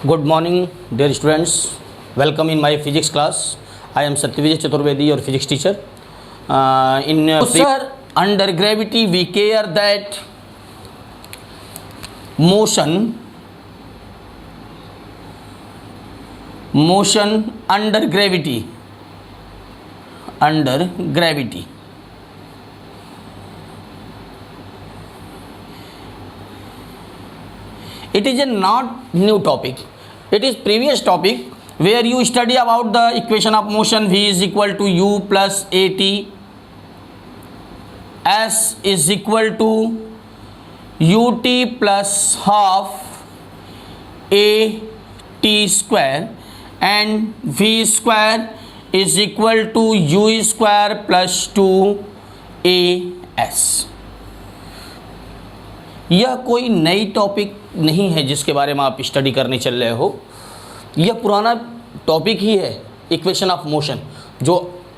Good morning, dear students. Welcome in my physics class. I am Satyavijay Chaturvedi, your physics teacher. Sir, under gravity we care that motion under gravity it is a not new topic. It is previous topic where you study about the equation of motion. V is equal to u plus at, s is equal to ut plus half a t square, and v square is equal to u square plus 2 as. यह कोई नई topic नहीं है जिसके बारे में आप study करने चल रहे हो। यह पुराना टॉपिक ही है, इक्वेशन ऑफ मोशन, जो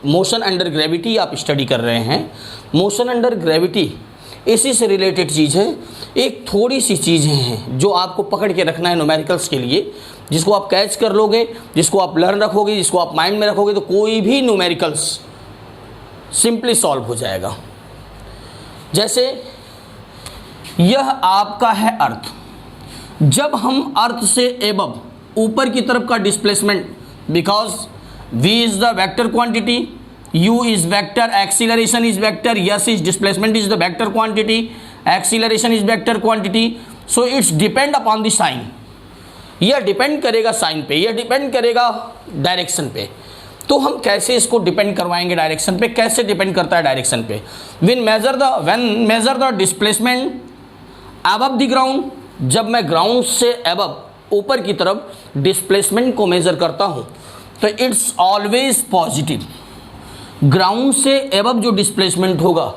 मोशन अंडर ग्रेविटी आप स्टडी कर रहे हैं। मोशन अंडर ग्रेविटी इसी से रिलेटेड चीज़ है। एक थोड़ी सी चीज़ें हैं जो आपको पकड़ के रखना है न्यूमेरिकल्स के लिए, जिसको आप कैच कर लोगे, जिसको आप लर्न रखोगे, जिसको आप माइंड में रखोगे, तो कोई भी न्यूमेरिकल्स सिंपली सॉल्व हो जाएगा। जैसे यह आपका है अर्थ। जब हम अर्थ से एबव ऊपर की तरफ का displacement, because v is the vector quantity, u is vector, acceleration is vector, s is displacement is the vector quantity, acceleration is vector quantity, so it's depend upon the sign. यह depend करेगा sign पे, यह depend करेगा direction पे। तो हम कैसे इसको डिपेंड करवाएंगे डायरेक्शन पे? कैसे डिपेंड करता है डायरेक्शन पे? When measure the displacement above the ground, जब मैं ग्राउंड से अबव ऊपर की तरफ डिस्प्लेसमेंट को मेजर करता हूं तो इट्स ऑलवेज पॉजिटिव। ग्राउंड से अबव जो डिस्प्लेसमेंट होगा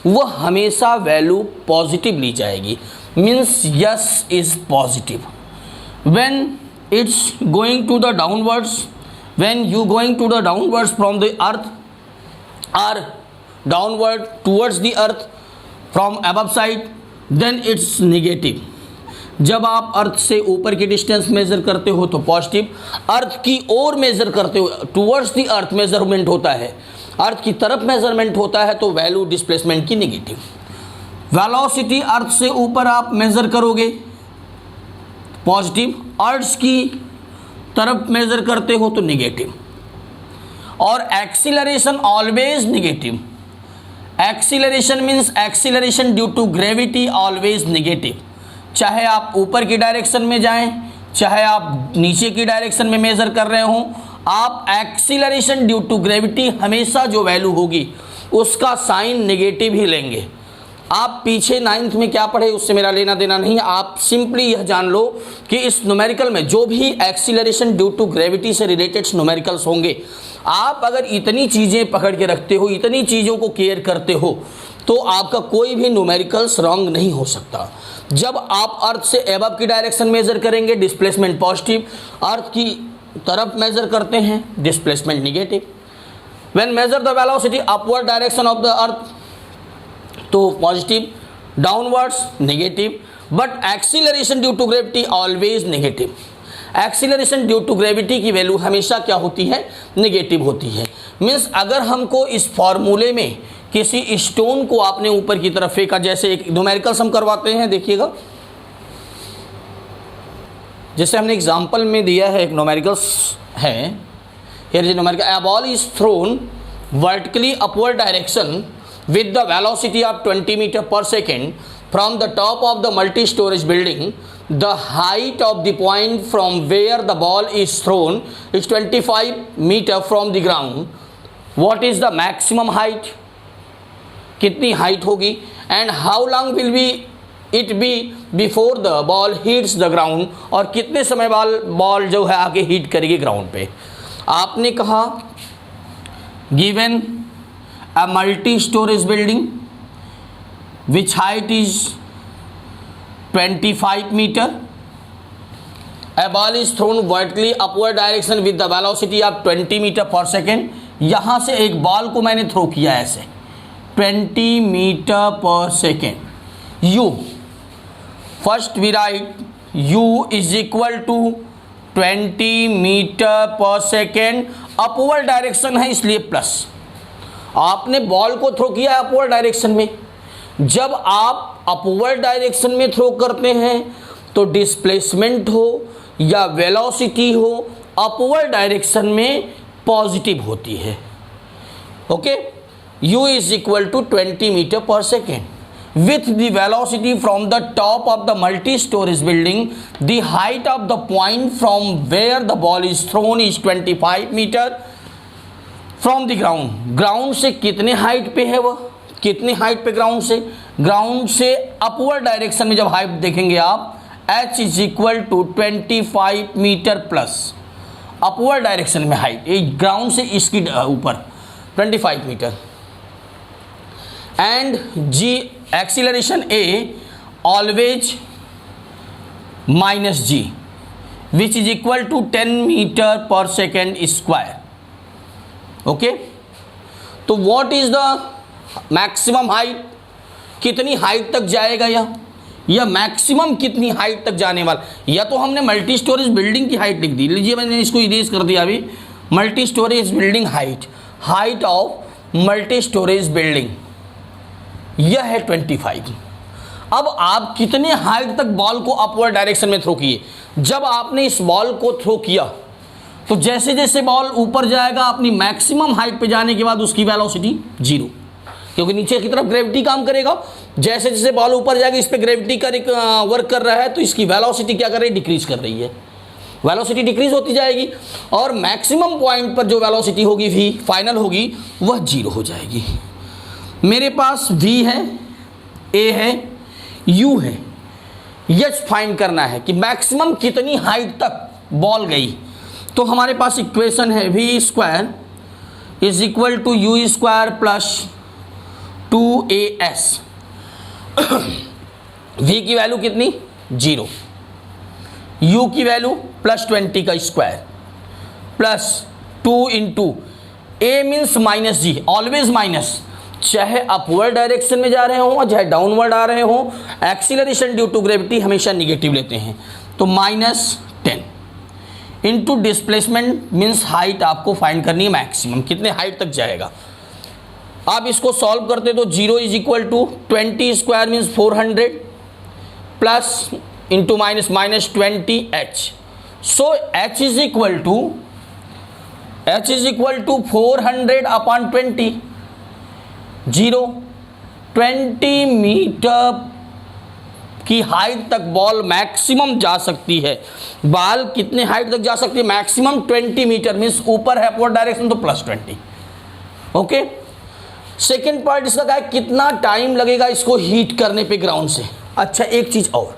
वह हमेशा वैल्यू पॉजिटिव ली जाएगी, means s is positive. When it's going to the downwards, when you going to the downwards from the earth or downward towards the earth from above side, then it's negative. जब आप अर्थ से ऊपर की distance measure करते हो तो positive, earth की ओर major करते हो, टूवर्ड्स द अर्थ मेजरमेंट होता है, अर्थ की तरफ मेजरमेंट होता है, तो वैल्यू डिस्प्लेसमेंट की नेगेटिव। वेलोसिटी अर्थ से ऊपर आप मेजर करोगे पॉजिटिव, अर्थ की तरफ मेजर करते हो तो नेगेटिव। और acceleration always negative. Acceleration means acceleration due to gravity always negative. चाहे आप ऊपर की डायरेक्शन में जाएं, चाहे आप नीचे की डायरेक्शन में मेजर कर रहे हो, आप एक्सीलरेशन ड्यू टू ग्रेविटी हमेशा जो वैल्यू होगी उसका साइन नेगेटिव ही लेंगे। आप पीछे 9th में क्या पढ़े उससे मेरा लेना देना नहीं। आप सिंपली यह जान लो कि इस न्यूमेरिकल में जो भी एक्सीलरेशन ड्यू टू ग्रेविटी से रिलेटेड न्यूमेरिकल्स होंगे, आप अगर इतनी चीज़ें पकड़ के रखते हो, इतनी चीज़ों को केयर करते हो, तो आपका कोई भी न्यूमेरिकल्स रॉन्ग नहीं हो सकता। जब आप अर्थ से एबव की डायरेक्शन मेजर करेंगे, डिस्प्लेसमेंट पॉजिटिव, अर्थ की तरफ मेजर करते हैं, displacement negative. When measure the velocity upward direction of the earth, तो positive, downwards negative, but acceleration due to gravity always negative. Acceleration due to gravity की value हमेशा क्या होती है? नेगेटिव होती है। मीन्स अगर हमको इस फॉर्मूले में किसी स्टोन को आपने ऊपर की तरफ फेंका, जैसे एक न्यूमेरिकल्स हम करवाते हैं, देखिएगा, जैसे हमने एग्जांपल में दिया है, एक न्यूमेरिकल्स है, here is numerical, a ball is thrown vertically upward direction with the velocity of 20 meter per second from the top of the multi-storage building. The height of the point from where the ball is thrown is 25 meter from the ground. What is the maximum height? कितनी height होगी? And how long will it be before the ball hits the ground? और कितने समय ball जो है आके hit करेगी ground पे? आपने कहा given a multi-storage building which height is 25 meter, a ball is thrown vertically upward direction with the velocity of 20 meter per second. यहाँ से एक बॉल को मैंने थ्रो किया ऐसे 20 metre per second. u, first we write u is equal to 20 metre per second, upward direction है इसलिए plus. आपने बॉल को थ्रो किया है अपवर्ड डायरेक्शन में। जब आप अपवर्ड डायरेक्शन में थ्रो करते हैं तो डिस्प्लेसमेंट हो या वेलोसिटी हो अपवर्ड डायरेक्शन में पॉजिटिव होती है। Okay, u is equal to 20 metre per second with the velocity from the top of the multi-stories building, the height of the point from where the ball is thrown is 25 meter from the ground. Ground से कितने height पे है वह, कितनी height पे ground से upward direction में जब हाइट देखेंगे आप h is equal to 25 metre plus upward direction में हाइट, ग्राउंड से इसकी ऊपर 25 metre, and g acceleration a always minus g which is equal to 10 metre per second square. Okay, तो what is the maximum height, कितनी height तक जाएगा या maximum कितनी हाइट तक जाने वाला, या तो हमने मल्टी स्टोरेज बिल्डिंग की हाइट लिख दी, लीजिए मैंने इसको इरेज कर दिया अभी, multi storage building height of multi storage building यह है 25। अब आप कितने हाइट तक बॉल को अपवर्ड डायरेक्शन में थ्रो किए, जब आपने इस बॉल को थ्रो किया तो जैसे जैसे बॉल ऊपर जाएगा अपनी मैक्सिमम हाइट पे जाने के बाद उसकी वेलोसिटी 0, क्योंकि नीचे की तरफ ग्रेविटी काम करेगा। जैसे जैसे बॉल ऊपर जाएगा इस पे ग्रेविटी का वर्क कर रहा है तो इसकी वेलोसिटी क्या कर रही है, डिक्रीज कर रही है, वेलोसिटी डिक्रीज होती जाएगी और मैक्सिमम पॉइंट पर जो वेलोसिटी होगी भी फाइनल होगी वह 0 हो जाएगी। मेरे पास v है, a है, u है, यच फाइंड करना है कि मैक्सिमम कितनी हाइट तक बॉल गई। तो हमारे पास इक्वेशन है v square is equal to u square plus 2as। v की वैल्यू कितनी 0, u की वैल्यू प्लस 20 का square plus 2 into a means minus g, always minus, चाहे अपवर्ड डायरेक्शन में जा रहे हों चाहे डाउनवर्ड आ रहे हों, एक्सीलरेशन ड्यू टू ग्रेविटी हमेशा निगेटिव लेते हैं। तो -10 इंटू डिस्प्लेसमेंट मीन्स हाइट आपको फाइंड करनी है मैक्सिमम, कितने हाइट तक जाएगा। आप इसको सॉल्व करते तो 0 is equal to 20 square means 400 plus into minus -20h, so h is equal to 400 upon 20, 20 metre की हाइट तक बॉल मैक्सिमम जा सकती है। बॉल कितने हाइट तक जा सकती है, मैक्सिमम 20 मीटर मीन्स ऊपर है अपवर्ड डायरेक्शन तो +20। ओके, सेकेंड पार्ट इसका क्या है, कितना टाइम लगेगा इसको हीट करने पे ग्राउंड से। अच्छा, एक चीज और,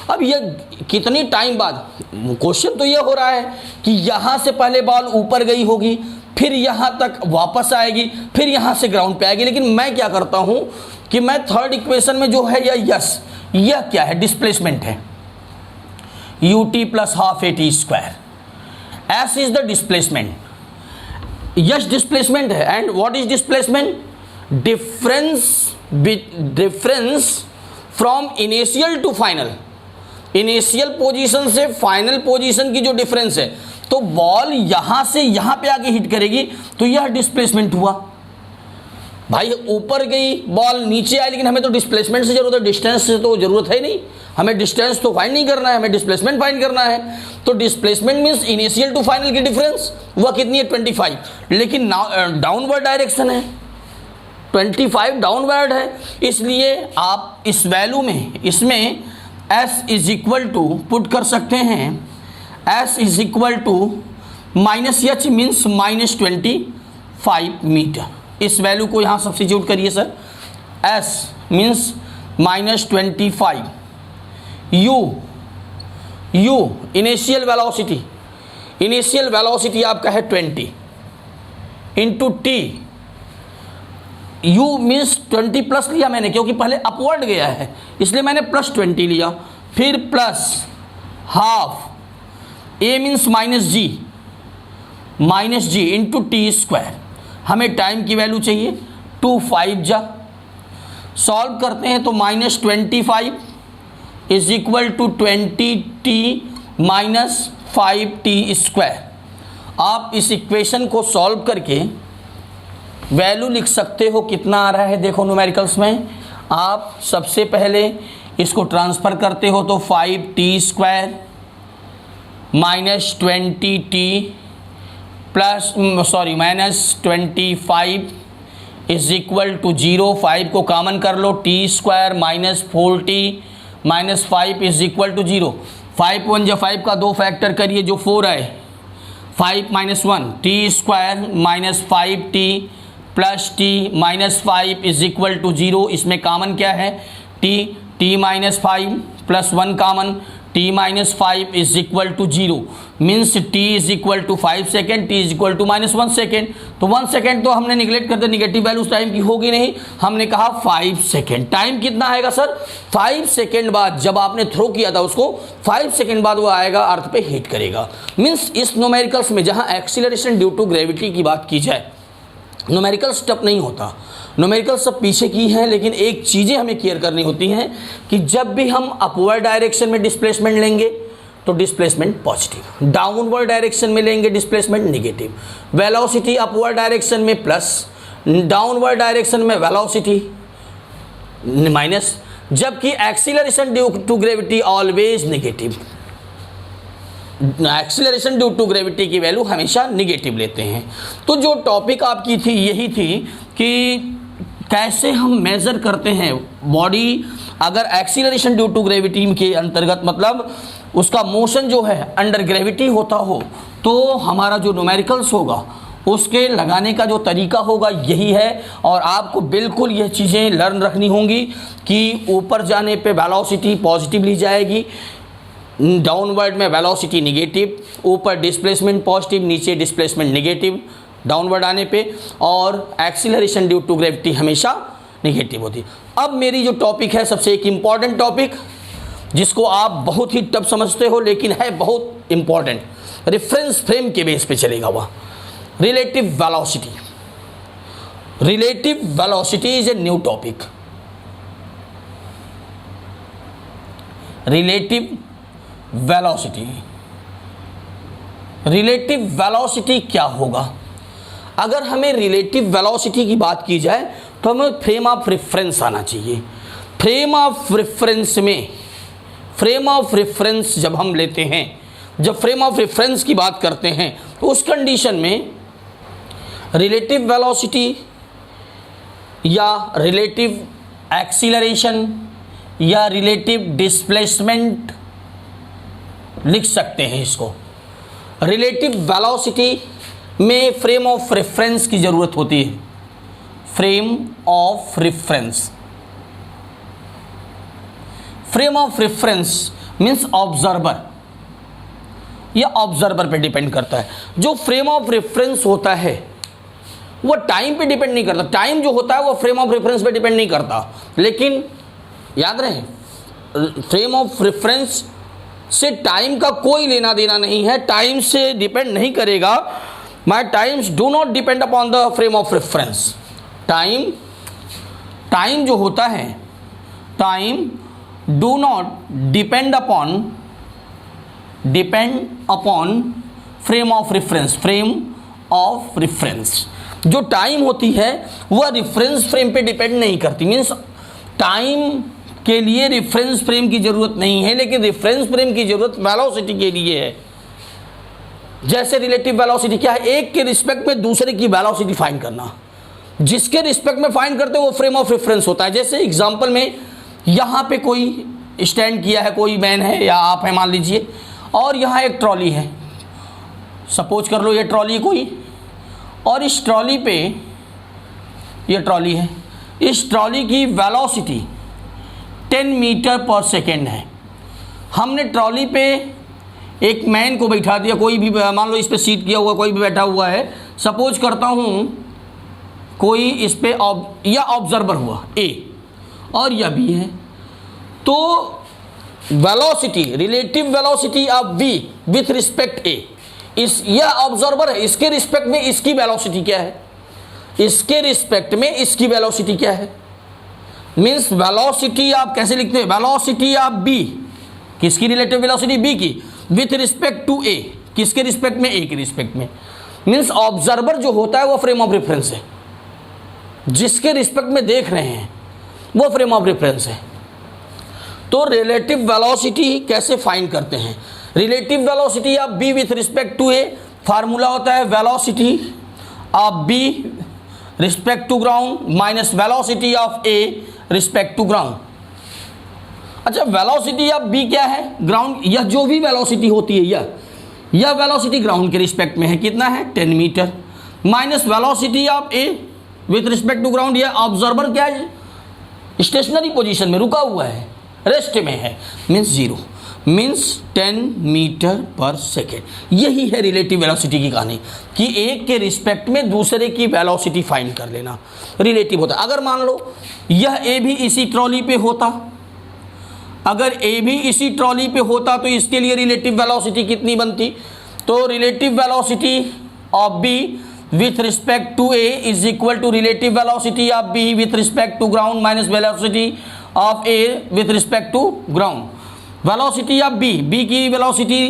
अब ये कितनी टाइम बाद, क्वेश्चन तो ये हो रहा है कि यहां से पहले बॉल ऊपर गई होगी, फिर यहाँ तक वापस आएगी, फिर यहाँ से ग्राउंड पे आएगी, लेकिन मैं क्या करता हूँ कि मैं थर्ड इक्वेशन में जो है यह क्या है, डिस्प्लेसमेंट है, ut plus half at square, s is the displacement, s displacement है। And what is displacement, difference from initial to final, initial position से फाइनल पोजीशन की जो डिफरेंस है, तो बॉल यहां से यहां पे आके हिट करेगी तो यह डिस्प्लेसमेंट हुआ। भाई ऊपर गई बॉल नीचे आई, लेकिन हमें तो डिस्प्लेसमेंट से जरूरत है, डिस्टेंस से तो जरूरत है नहीं, हमें डिस्टेंस तो फाइंड नहीं करना है, हमें डिस्प्लेसमेंट फाइंड करना है। तो displacement means initial to final की डिफरेंस, वह कितनी है 25, लेकिन डाउनवर्ड डायरेक्शन है, 25 डाउनवर्ड है, इसलिए आप इस वैल्यू में इसमें s is equal to put कर सकते हैं, s is equal to -h means -25 metre. इस वैल्यू को यहाँ सब्स्टिट्यूट करिए sir, s means -25, u initial velocity आपका है 20 into t, u means 20 plus लिया मैंने क्योंकि पहले अपवर्ड गया है इसलिए मैंने +20 लिया, फिर plus half, a means -g into T square. हमें टाइम की वैल्यू चाहिए 2 5 जा, सॉल्व करते हैं तो -25 is equal to 20t 5t²। आप इस इक्वेशन को सॉल्व करके वैल्यू लिख सकते हो। कितना आ रहा है देखो न्यूमेरिकल्स में, आप सबसे पहले इसको ट्रांसफ़र करते हो तो 5t² minus 20t -25 is equal to 0। 5 को कॉमन कर लो, t² minus 4t minus 5 is equal to 0। 5 1 या 5 का 2 फैक्टर करिए जो 4 आए, 5 - 1 t² minus 5t plus t minus 5 is equal to 0। इसमें कॉमन क्या है, t minus 5 plus 1 common, t minus 5 is equal to 0 means t is equal to 5 second, t is equal to -1 second. तो 1 second तो हमने neglect कर दिया, negative value उस time की होगी नहीं, हमने कहा 5 सेकेंड। टाइम कितना आएगा सर, 5 सेकेंड बाद, जब आपने थ्रो किया था उसको 5 सेकेंड बाद वो आएगा, अर्थ पे हिट करेगा। मीन्स इस न्यूमेरिकल्स में जहाँ एक्सीलरेशन ड्यू टू ग्रेविटी की बात की जाए, न्यूमेरिकल स्टेप नहीं होता, न्यूमेरिकल सब पीछे की है। लेकिन एक चीज़ें हमें क्लियर करनी होती हैं कि जब भी हम अपवर्ड डायरेक्शन में डिस्प्लेसमेंट लेंगे तो डिस्प्लेसमेंट पॉजिटिव, डाउनवर्ड डायरेक्शन में लेंगे displacement negative, velocity upward direction में प्लस, डाउनवर्ड डायरेक्शन में वेलोसिटी माइनस, जबकि acceleration due to gravity always negative. Acceleration due to gravity की वैल्यू हमेशा निगेटिव लेते हैं। तो जो टॉपिक आपकी थी यही थी कि कैसे हम मेज़र करते हैं बॉडी, अगर एक्सीलरेशन ड्यू टू ग्रेविटी के अंतर्गत मतलब उसका मोशन जो है अंडर ग्रेविटी होता हो, तो हमारा जो न्यूमेरिकल्स होगा उसके लगाने का जो तरीका होगा यही है। और आपको बिल्कुल ये चीज़ें लर्न रखनी होंगी कि ऊपर जाने पे वेलोसिटी पॉजिटिव ली जाएगी, डाउनवर्ड में वेलोसिटी नेगेटिव, ऊपर डिस्प्लेसमेंट पॉजिटिव, नीचे डिस्प्लेसमेंट नेगेटिव डाउनवर्ड आने पे, और एक्सीलरेशन ड्यू टू ग्रेविटी हमेशा नेगेटिव होती। अब मेरी जो टॉपिक है सबसे एक इम्पॉर्टेंट टॉपिक, जिसको आप बहुत ही टफ समझते हो लेकिन है बहुत इम्पॉर्टेंट, रेफरेंस फ्रेम के बेस पे चलेगा वह, relative velocity. Relative velocity is a new topic. Relative velocity, relative velocity क्या होगा? अगर हमें रिलेटिव वेलोसिटी की बात की जाए तो हमें फ्रेम ऑफ रेफरेंस आना चाहिए। फ्रेम ऑफ रेफरेंस में, फ्रेम ऑफ रेफरेंस जब हम लेते हैं, जब फ्रेम ऑफ रेफरेंस की बात करते हैं तो उस कंडीशन में रिलेटिव वेलोसिटी या रिलेटिव एक्सीलरेशन या रिलेटिव डिस्प्लेसमेंट लिख सकते हैं इसको। रिलेटिव वेलोसिटी में फ्रेम ऑफ रेफरेंस की ज़रूरत होती है। Frame of reference, frame of reference means observer, यह ऑब्जर्वर पे डिपेंड करता है। जो फ्रेम ऑफ रेफरेंस होता है वो टाइम पे डिपेंड नहीं करता, टाइम जो होता है वो फ्रेम ऑफ रेफरेंस पे डिपेंड नहीं करता। लेकिन याद रहे, फ्रेम ऑफ रेफरेंस से टाइम का कोई लेना देना नहीं है, टाइम से डिपेंड नहीं करेगा। माई times do not depend upon the frame of reference. Time जो होता है, time do not depend upon frame of reference. Frame of reference जो टाइम होती है वह रेफरेंस फ्रेम पे डिपेंड नहीं करती। मीन्स टाइम के लिए रेफरेंस फ्रेम की ज़रूरत नहीं है, लेकिन रेफरेंस फ्रेम की ज़रूरत वेलोसिटी के लिए है। जैसे रिलेटिव वेलोसिटी क्या है, एक के रिस्पेक्ट में दूसरे की वेलोसिटी फाइंड करना। जिसके रिस्पेक्ट में फाइंड करते हो वो फ्रेम ऑफ रेफरेंस होता है। जैसे एग्जांपल में यहाँ पे कोई स्टैंड किया है, कोई मैन है या आप है मान लीजिए, और यहाँ एक ट्रॉली है, सपोज कर लो ये ट्रॉली कोई, और इस ट्रॉली पे ये ट्रॉली है, इस ट्रॉली की वेलोसिटी 10 मीटर पर सेकेंड है। हमने ट्रॉली पे एक मैन को बैठा दिया, कोई भी मान लो इस पे सीट किया हुआ कोई भी बैठा हुआ है, सपोज करता हूँ कोई इस पे या ऑब्जर्वर हुआ ए और यह बी है, तो velocity, relative velocity of B with respect A, इस यह ऑब्जर्वर है, इसके रिस्पेक्ट में इसकी वेलोसिटी क्या है, इसके रिस्पेक्ट में इसकी वेलोसिटी क्या है। मीन्स वेलोसिटी आप कैसे लिखते हैं, वेलोसिटी ऑफ बी, किसकी रिलेटिव वेलोसिटी, बी की, विथ रिस्पेक्ट टू ए, किसके रिस्पेक्ट में? ए के रिस्पेक्ट में। मीन्स ऑब्जर्वर जो होता है वो फ्रेम ऑफ रेफरेंस है, जिसके रिस्पेक्ट में देख रहे हैं वो फ्रेम ऑफ रेफरेंस है। तो रिलेटिव वेलोसिटी कैसे फाइंड करते हैं? Relative velocity of B with respect to A, formula होता है velocity of B respect to ground minus velocity of A respect to ground. अच्छा, वेलोसिटी ऑफ बी क्या है? ग्राउंड, यह जो भी वेलोसिटी होती है यह वेलोसिटी ग्राउंड के रिस्पेक्ट में है, कितना है? 10 metre, minus velocity of A with respect to ground, यह ऑब्जर्वर क्या है? स्टेशनरी पोजीशन में रुका हुआ है, रेस्ट में है, means 0, means 10 metre per second. यही है रिलेटिव वेलोसिटी की कहानी, कि एक के रिस्पेक्ट में दूसरे की वेलोसिटी फाइंड कर लेना रिलेटिव होता है। अगर मान लो यह ए भी इसी ट्रॉली पे होता, अगर ए भी इसी ट्रॉली पे होता तो इसके लिए रिलेटिव वेलोसिटी कितनी बनती? तो relative velocity of B with respect to A is equal to relative velocity of B with respect to ground minus velocity of A with respect to ground. Velocity of B की velocity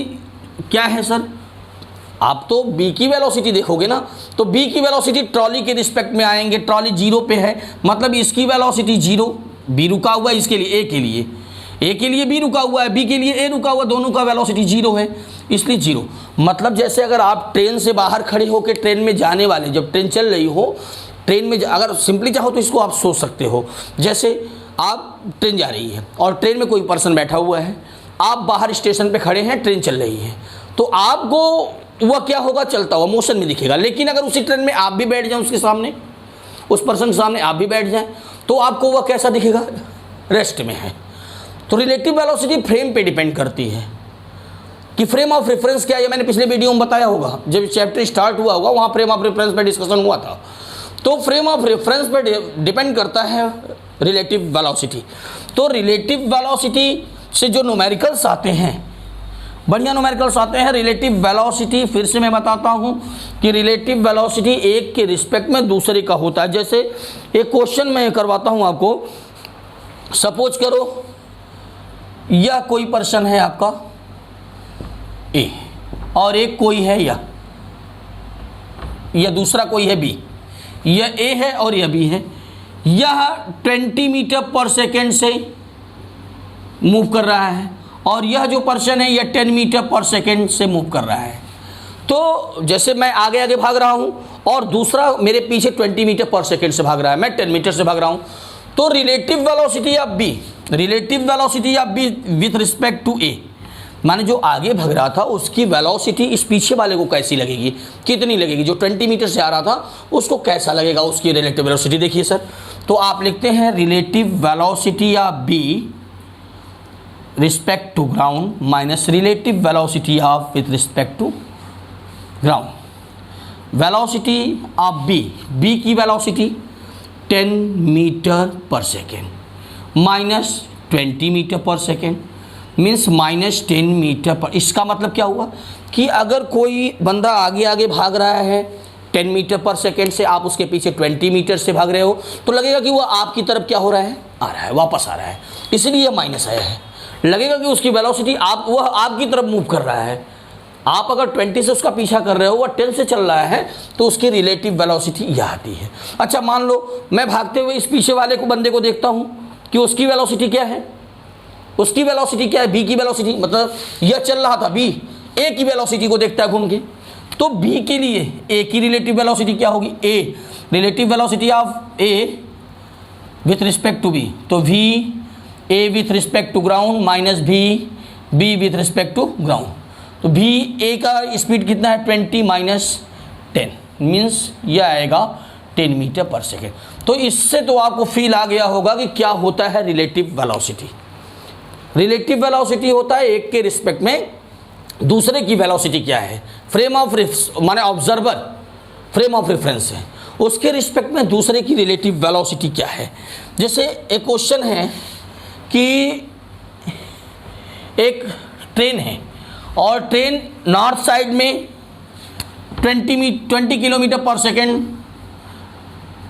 क्या है sir? आप तो B की velocity देखोगे ना, तो B की वेलोसिटी ट्रॉली के रिस्पेक्ट में आएंगे, ट्रॉली 0 पे है, मतलब इसकी वेलोसिटी 0, बी रुका हुआ है इसके लिए, ए के लिए बी रुका हुआ है, बी के लिए ए रुका हुआ, दोनों का वेलोसिटी 0 है, इसलिए 0। मतलब जैसे अगर आप ट्रेन से बाहर खड़े होकर ट्रेन में जाने वाले, जब ट्रेन चल रही हो, ट्रेन में अगर सिंपली चाहो तो इसको आप सोच सकते हो, जैसे आप ट्रेन जा रही है और ट्रेन में कोई पर्सन बैठा हुआ है, आप बाहर स्टेशन पे खड़े हैं, ट्रेन चल रही है, तो आपको वह क्या होगा? चलता हुआ मोशन में दिखेगा। लेकिन अगर उसी ट्रेन में आप भी बैठ जाएं उसके सामने, उस पर्सन के सामने आप भी बैठ जाएं, तो आपको वह कैसा दिखेगा? रेस्ट में है। तो रिलेटिव वेलोसिटी फ्रेम पे डिपेंड करती है कि फ्रेम ऑफ रेफरेंस क्या है। मैंने पिछले वीडियो में बताया होगा, जब चैप्टर स्टार्ट हुआ होगा वहाँ फ्रेम ऑफ रेफरेंस पे डिस्कशन हुआ था। तो फ्रेम ऑफ रेफरेंस पे डिपेंड करता है रिलेटिव वेलोसिटी। तो रिलेटिव वेलोसिटी से जो न्यूमेरिकल्स आते हैं, बढ़िया न्यूमेरिकल्स आते हैं। रिलेटिव वेलोसिटी फिर से मैं बताता हूँ कि रिलेटिव वेलोसिटी एक के रिस्पेक्ट में दूसरे का होता है। जैसे एक क्वेश्चन मैं करवाता हूँ आपको, सपोज करो यह कोई पर्सन है आपका ए, और एक कोई है यह दूसरा कोई है बी, यह ए है और यह बी है। यह 20 मीटर पर सेकेंड से मूव कर रहा है और यह जो पर्सन है यह 10 मीटर पर सेकेंड से मूव कर रहा है। तो जैसे मैं आगे आगे भाग रहा हूँ और दूसरा मेरे पीछे 20 मीटर पर सेकेंड से भाग रहा है, मैं 10 मीटर से भाग रहा हूँ, तो relative velocity of B with respect to A, माने जो आगे भाग रहा था उसकी वेलोसिटी इस पीछे वाले को कैसी लगेगी, कितनी लगेगी? जो 20 मीटर से आ रहा था उसको कैसा लगेगा उसकी रिलेटिव वेलोसिटी? देखिए सर, तो आप लिखते हैं relative velocity of B respect to ground minus relative velocity of with respect to ground. Velocity of B की velocity 10 metre per second minus 20 metre per second, means minus 10 metre per. इसका मतलब क्या हुआ कि अगर कोई बंदा आगे आगे भाग रहा है 10 मीटर पर सेकेंड से, आप उसके पीछे 20 मीटर से भाग रहे हो, तो लगेगा कि वह आपकी तरफ क्या हो रहा है? आ रहा है, वापस आ रहा है, इसलिए यह माइनस आया है। लगेगा कि उसकी वेलोसिटी वह आपकी तरफ मूव कर रहा है। आप अगर 20 से उसका पीछा कर रहे हो, वह 10 से चल रहा है, तो उसकी रिलेटिव वेलोसिटी यह आती है। अच्छा, मान लो मैं भागते हुए इस पीछे वाले को बंदे को देखता हूँ कि उसकी वेलोसिटी क्या है, उसकी वेलोसिटी क्या है? बी की वेलोसिटी, मतलब यह चल रहा था बी, ए की वेलोसिटी को देखता है घूम के, तो बी के लिए ए की रिलेटिव वेलोसिटी क्या होगी? A relative velocity of A with respect to B, तो V A with respect to ground minus B with respect to ground. तो भी ए का स्पीड कितना है? 20 माइनस 10, मीन्स यह आएगा 10 मीटर पर सेकेंड। तो इससे तो आपको फील आ गया होगा कि क्या होता है रिलेटिव वेलोसिटी। रिलेटिव वेलोसिटी होता है एक के रिस्पेक्ट में दूसरे की वेलोसिटी क्या है, फ्रेम ऑफ माने ऑब्जर्वर फ्रेम ऑफ रेफरेंस है, उसके रिस्पेक्ट में दूसरे की रिलेटिव वेलोसिटी क्या है। जैसे एक क्वेश्चन है कि एक ट्रेन है और ट्रेन नॉर्थ साइड में 20 किलोमीटर पर सेकेंड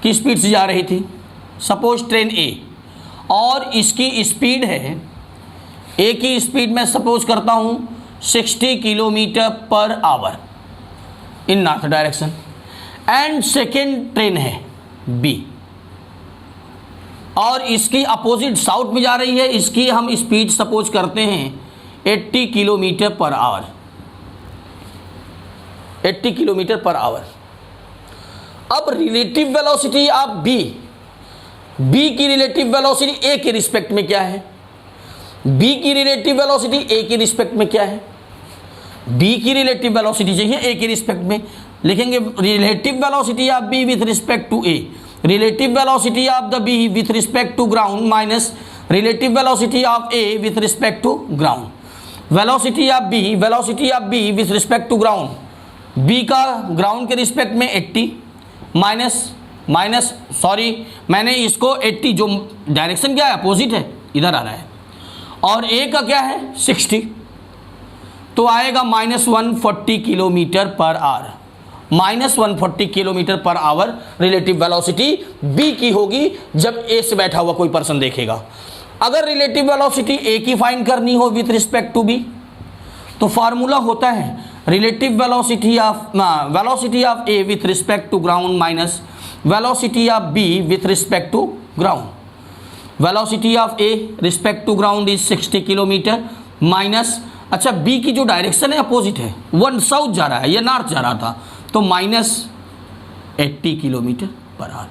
की स्पीड से जा रही थी, सपोज ट्रेन ए, और इसकी स्पीड है, ए की स्पीड मैं सपोज करता हूँ 60 kilometre per our in north direction, and second train है बी और इसकी अपोजिट साउथ में जा रही है, इसकी हम स्पीड सपोज करते हैं 80 kilometre per our, 80 kilometre per our. अब रिलेटिव वेलोसिटी ऑफ बी की रिलेटिव वेलोसिटी ए के रिस्पेक्ट में क्या है, बी की रिलेटिव वेलोसिटी ए के रिस्पेक्ट में क्या है, बी की रिलेटिव वेलोसिटी चाहिए ए के रिस्पेक्ट में, लिखेंगे relative velocity of B with respect to A, relative velocity of the B with respect to ground minus relative velocity of A with respect to ground, velocity of B with respect to ground, B का ground के respect में 80 minus मैंने इसको 80 जो direction क्या है opposite है इधर आ रहा है, और ए का क्या है 60, तो आएगा -140 kilometre per hour, -140 kilometre per hour relative velocity B की होगी जब ए से बैठा हुआ कोई पर्सन देखेगा। अगर रिलेटिव वेलोसिटी ए की फाइंड करनी हो विथ रिस्पेक्ट टू बी तो फार्मूला होता है relative velocity of A with respect to ground minus velocity of B with respect to ground, velocity of A respect to ground is 60 kilometre minus, अच्छा B की जो direction है opposite है, one south जा रहा है या नॉर्थ जा रहा था, तो -80 किलोमीटर पर आवर,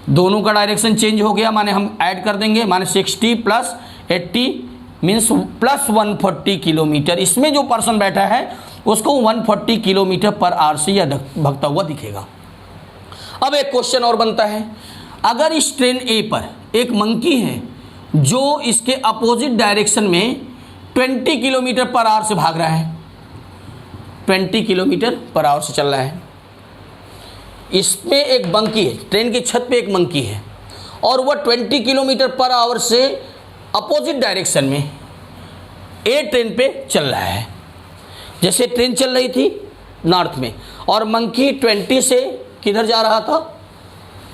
दोनों का डायरेक्शन चेंज हो गया, माने हम ऐड कर देंगे, माने 60 + 80 मीन्स +140 किलोमीटर, इसमें जो पर्सन बैठा है उसको 140 किलोमीटर पर आवर से यह भागता हुआ दिखेगा। अब एक क्वेश्चन और बनता है, अगर इस ट्रेन ए पर एक मंकी है जो इसके अपोजिट डायरेक्शन में 20 किलोमीटर पर आवर से भाग रहा है, 20 किलोमीटर पर आवर से चल रहा है, इसमें एक मंकी है, ट्रेन की छत पे एक मंकी है और वह 20 किलोमीटर पर आवर से अपोजिट डायरेक्शन में ए ट्रेन पे चल रहा है, जैसे ट्रेन चल रही थी नॉर्थ में और मंकी 20 से किधर जा रहा था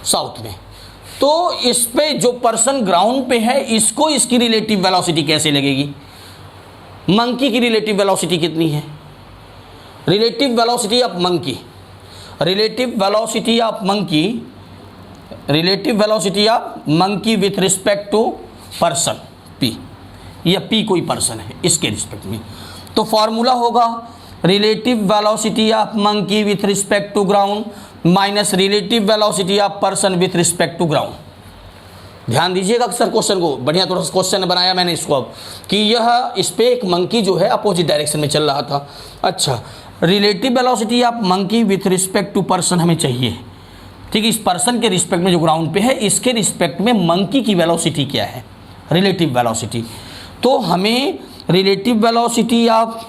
साउथ में, तो इस पे जो पर्सन ग्राउंड पे है इसको इसकी रिलेटिव वेलोसिटी कैसे लगेगी, मंकी की रिलेटिव वेलोसिटी कितनी है, relative velocity of monkey, relative velocity of monkey with respect to person P, या पी कोई पर्सन है इसके रिस्पेक्ट में, तो फॉर्मूला होगा relative velocity of monkey with respect to ground minus relative velocity of person with respect to ground. ध्यान दीजिएगा sir question को, बढ़िया थोड़ा सा क्वेश्चन बनाया मैंने इसको अब कि यह इस पे एक मंकी जो है अपोजिट डायरेक्शन में चल रहा था। अच्छा, relative velocity of monkey with respect to person हमें चाहिए, ठीक है, इस पर्सन के रिस्पेक्ट में जो ग्राउंड पे है इसके रिस्पेक्ट में मंकी की वेलोसिटी क्या है, रिलेटिव वेलोसिटी, तो हमें relative velocity of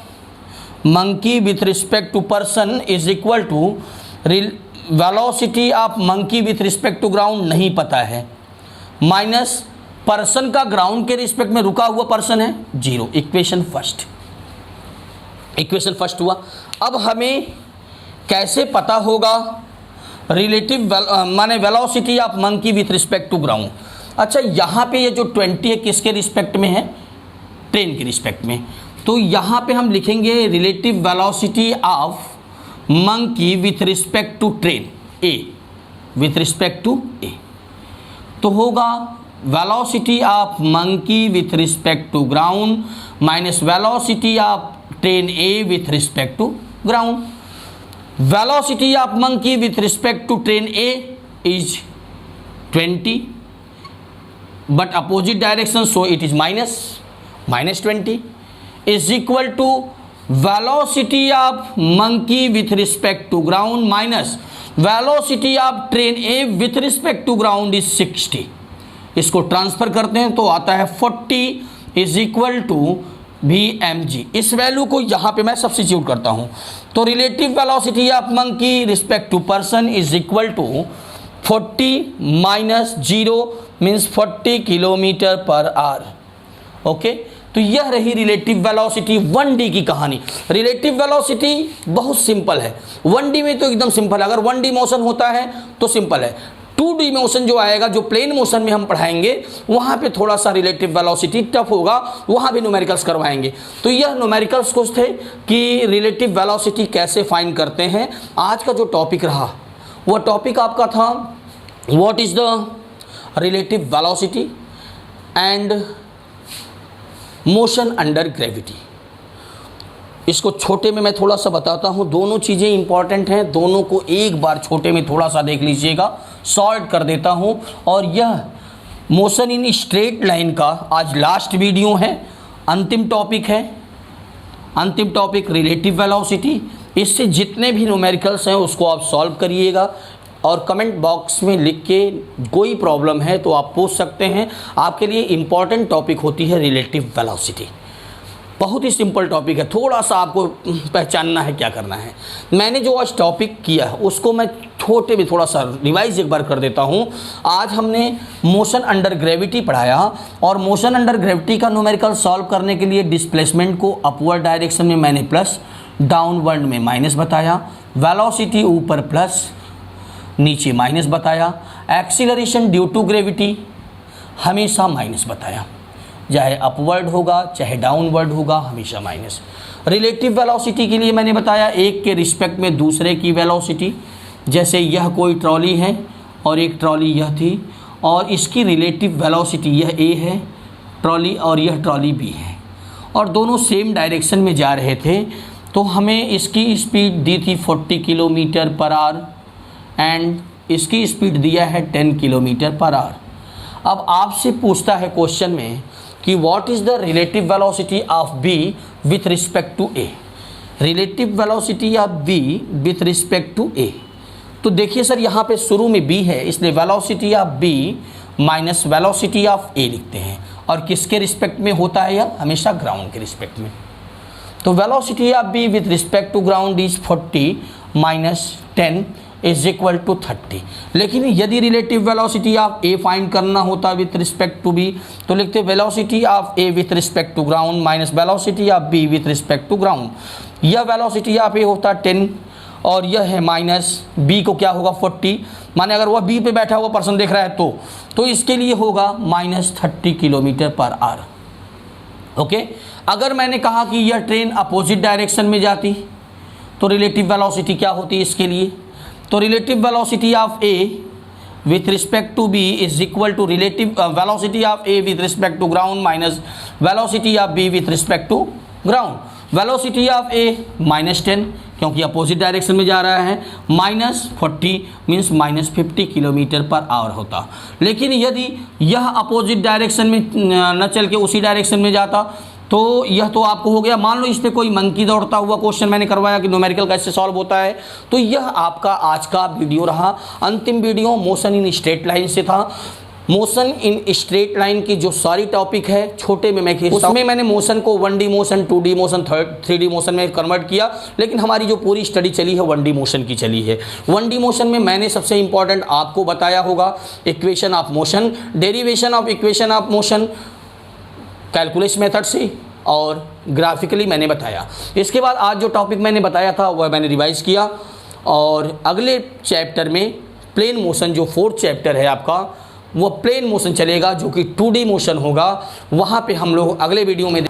monkey with respect to person is equal to velocity of monkey with respect to ground नहीं पता है, माइनस पर्सन का ग्राउंड के रिस्पेक्ट में रुका हुआ पर्सन है 0, इक्वेशन फर्स्ट हुआ। अब हमें कैसे पता होगा रिलेटिव माने velocity of monkey with respect to ground. अच्छा, यहाँ पे ये जो 20 है किसके रिस्पेक्ट में है, ट्रेन के रिस्पेक्ट में, तो यहाँ पे हम लिखेंगे relative velocity of monkey with respect to train A, with respect to A, तो होगा velocity of monkey with respect to ground minus velocity of train A with respect to ground. Velocity of monkey with respect to train A is 20 but opposite direction, so it is -20 is equal to velocity of monkey with respect to ground minus velocity of train A with respect to ground is 60। इसको transfer करते हैं तो आता है 40 is equal to Vmg। इस value को यहाँ पे मैं सब्स्टिट्यूट करता हूँ, तो relative velocity of monkey respect to person is equal to 40 minus 0 means 40 kilometre per hour. Okay, तो यह रही रिलेटिव वेलोसिटी 1D की कहानी। रिलेटिव वेलोसिटी बहुत सिंपल है, 1D में तो एकदम सिंपल है, अगर 1D मोशन होता है तो सिंपल है, 2D मोशन जो आएगा, जो प्लेन मोशन में हम पढ़ाएंगे, वहाँ पे थोड़ा सा रिलेटिव वेलोसिटी टफ होगा, वहाँ भी न्यूमेरिकल्स करवाएंगे। तो यह न्यूमेरिकल्स कुछ थे कि रिलेटिव वेलोसिटी कैसे फाइंड करते हैं। आज का जो टॉपिक रहा वह टॉपिक आपका था what is the relative velocity and motion under gravity. इसको छोटे में मैं थोड़ा सा बताता हूँ, दोनों चीज़ें इंपॉर्टेंट हैं, दोनों को एक बार छोटे में थोड़ा सा देख लीजिएगा, सॉल्व कर देता हूँ। और यह मोशन इन स्ट्रेट लाइन का आज लास्ट वीडियो है, अंतिम टॉपिक है, अंतिम टॉपिक रिलेटिव वेलोसिटी। इससे जितने भी न्यूमेरिकल्स हैं उसको आप सॉल्व करिएगा और कमेंट बॉक्स में लिख के कोई प्रॉब्लम है तो आप पूछ सकते हैं। आपके लिए इम्पॉर्टेंट टॉपिक होती है रिलेटिव वेलोसिटी। बहुत ही सिंपल टॉपिक है, थोड़ा सा आपको पहचानना है क्या करना है। मैंने जो आज टॉपिक किया है उसको मैं छोटे में थोड़ा सा रिवाइज एक बार कर देता हूँ। आज हमने मोशन अंडर ग्रेविटी पढ़ाया और मोशन अंडर ग्रेविटी का न्यूमेरिकल सॉल्व करने के लिए डिस्प्लेसमेंट को अपवर्ड डायरेक्शन में मैंने प्लस, डाउनवर्ड में माइनस बताया, वेलोसिटी ऊपर प्लस नीचे माइनस बताया, एक्सीलरेशन ड्यू टू ग्रेविटी हमेशा माइनस बताया, चाहे अपवर्ड होगा चाहे डाउनवर्ड होगा हमेशा माइनस। रिलेटिव वेलोसिटी के लिए मैंने बताया एक के रिस्पेक्ट में दूसरे की वेलोसिटी, जैसे यह कोई ट्रॉली है और एक ट्रॉली यह थी और इसकी रिलेटिव वेलोसिटी यह ए है ट्रॉली और यह ट्रॉली बी है और दोनों सेम डायरेक्शन में जा रहे थे। तो हमें इसकी स्पीड दी थी 40 किलोमीटर पर आवर एंड इसकी स्पीड दिया है 10 किलोमीटर पर आवर। अब आपसे पूछता है क्वेश्चन में कि what is the relative velocity of B with respect to A. Relative velocity of B with respect to A, तो देखिए सर यहाँ पे शुरू में बी है इसलिए velocity of B minus velocity of A लिखते हैं और किसके रिस्पेक्ट में होता है यह, हमेशा ग्राउंड के रिस्पेक्ट में। तो velocity of B with respect to ground is 40 minus 10 is equal to 30। लेकिन यदि relative velocity of A find करना होता विथ रिस्पेक्ट टू बी तो लिखते velocity of A with respect to ground minus velocity of B with respect to ground. यह velocity of A होता 10 और यह है माइनस बी को क्या होगा 40, माने अगर वह बी पे बैठा हुआ पर्सन देख रहा है तो इसके लिए होगा minus 30 kilometre per hour. Okay, अगर मैंने कहा कि यह ट्रेन अपोजिट डायरेक्शन में जाती तो रिलेटिव वेलोसिटी क्या होती इसके लिए, तो relative velocity of A with respect to B is equal to relative velocity of A with respect to ground minus velocity of B with respect to ground. Velocity of A minus 10 क्योंकि opposite direction में जा रहा है, minus 40 means minus 50 kilometre per hour होता। लेकिन यदि यह opposite direction में न चल के उसी डायरेक्शन में जाता तो यह तो आपको हो गया। मान लो इस पर कोई मंकी दौड़ता हुआ क्वेश्चन मैंने करवाया कि न्यूमेरिकल कैसे सॉल्व होता है, तो यह आपका आज का वीडियो रहा। अंतिम video motion in straight line से था। मोशन इन स्ट्रेट लाइन की जो सारी टॉपिक है छोटे में मैं खींचता हूं, उसमें मैंने मोशन को 1D motion, 2D motion, 3D motion में कन्वर्ट किया। लेकिन हमारी जो पूरी स्टडी चली है 1D मोशन की चली है। 1D मोशन में मैंने सबसे इंपॉर्टेंट आपको बताया होगा equation of motion, derivation of equation of motion calculus method से और ग्राफिकली मैंने बताया। इसके बाद आज जो टॉपिक मैंने बताया था वह मैंने रिवाइज किया और अगले चैप्टर में प्लेन मोशन जो 4th चैप्टर है आपका वो प्लेन मोशन चलेगा जो कि 2D मोशन होगा। वहाँ पे हम लोग अगले वीडियो में